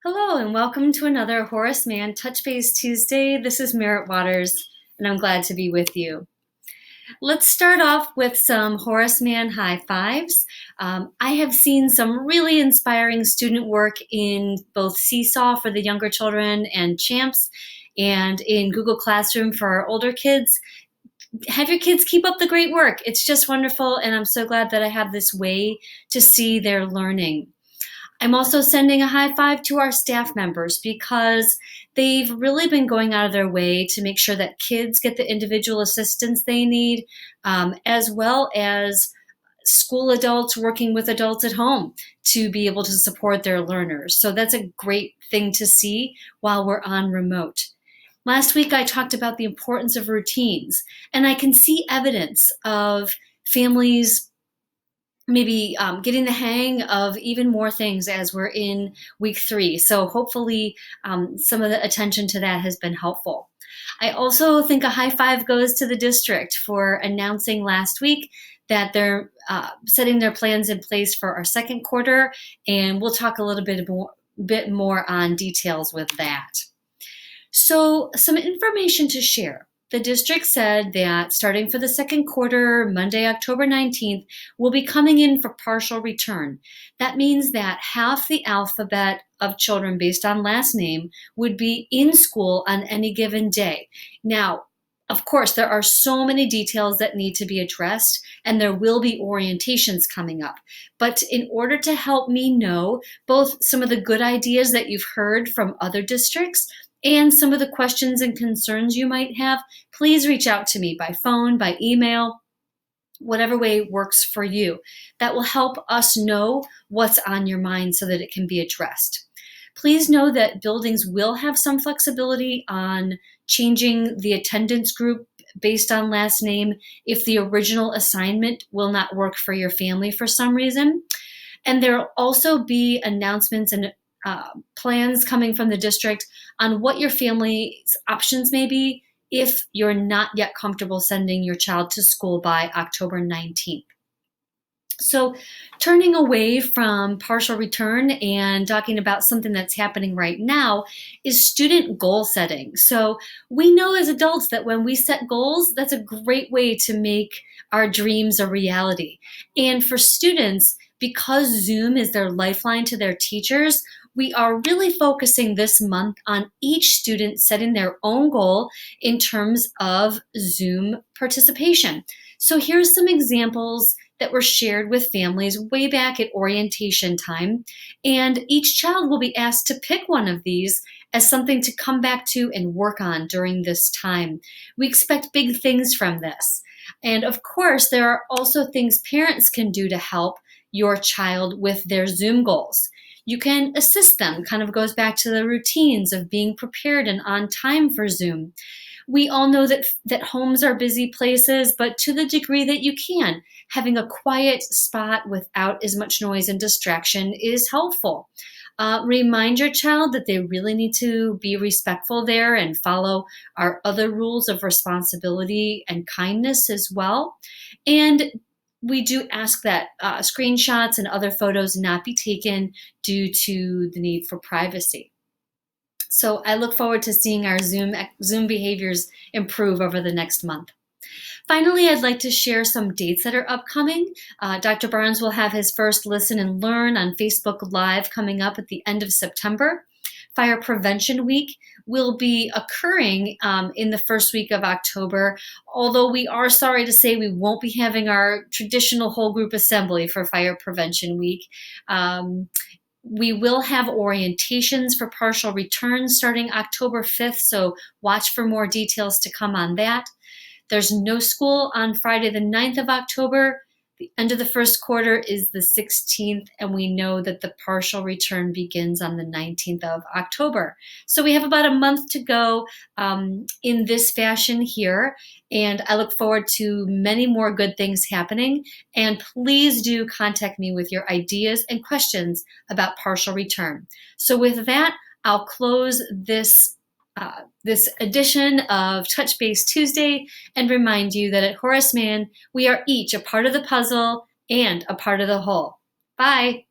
Hello and welcome to another Horace Mann Touch Base Tuesday. This is Merritt Waters and I'm glad to be with you. Let's start off with some Horace Mann high fives. I have seen some really inspiring student work in both Seesaw for the younger children and Champs and in Google Classroom for our older kids. Have your kids keep up the great work. It's just wonderful and I'm so glad that I have this way to see their learning. I'm also sending a high five to our staff members because they've really been going out of their way to make sure that kids get the individual assistance they need, as well as school adults working with adults at home to be able to support their learners. So that's a great thing to see while we're on remote. Last week, I talked about the importance of routines, and I can see evidence of families maybe getting the hang of even more things as we're in week 3. So hopefully some of the attention to that has been helpful. I also think a high five goes to the district for announcing last week that they're setting their plans in place for our second quarter, and we'll talk a little bit more on details with that. So some information to share. The district said that starting for the second quarter, Monday, October 19th, we'll be coming in for partial return. That means that half the alphabet of children based on last name would be in school on any given day. Now, of course, there are so many details that need to be addressed, and there will be orientations coming up. But in order to help me know both some of the good ideas that you've heard from other districts and some of the questions and concerns you might have, please reach out to me by phone, by email, whatever way works for you. That will help us know what's on your mind so that it can be addressed. Please know that buildings will have some flexibility on changing the attendance group based on last name if the original assignment will not work for your family for some reason. And there will also be announcements and plans coming from the district on what your family's options may be if you're not yet comfortable sending your child to school by October 19th. So turning away from partial return and talking about something that's happening right now is student goal setting. So we know as adults that when we set goals, that's a great way to make our dreams a reality. And for students, because Zoom is their lifeline to their teachers, we are really focusing this month on each student setting their own goal in terms of Zoom participation. So here's some examples that were shared with families way back at orientation time. And each child will be asked to pick one of these as something to come back to and work on during this time. We expect big things from this. And of course, there are also things parents can do to help your child with their Zoom goals. You can assist them, kind of goes back to the routines of being prepared and on time for Zoom. We all know that homes are busy places, but to the degree that you can, having a quiet spot without as much noise and distraction is helpful. Remind your child that they really need to be respectful there and follow our other rules of responsibility and kindness as well. And we do ask that screenshots and other photos not be taken due to the need for privacy. So I look forward to seeing our Zoom behaviors improve over the next month. Finally, I'd like to share some dates that are upcoming. Dr. Barnes will have his first Listen and Learn on Facebook Live coming up at the end of September. Fire Prevention Week will be occurring in the first week of October, although we are sorry to say we won't be having our traditional whole group assembly for Fire Prevention Week. We will have orientations for partial returns starting October 5th, so watch for more details to come on that. There's no school on Friday the 9th of October. The end of the first quarter is the 16th, and we know that the partial return begins on the 19th of October. So we have about a month to go in this fashion here, and I look forward to many more good things happening. And please do contact me with your ideas and questions about partial return. So with that, I'll close this edition of Touch Base Tuesday and remind you that at Horace Mann, we are each a part of the puzzle and a part of the whole. Bye.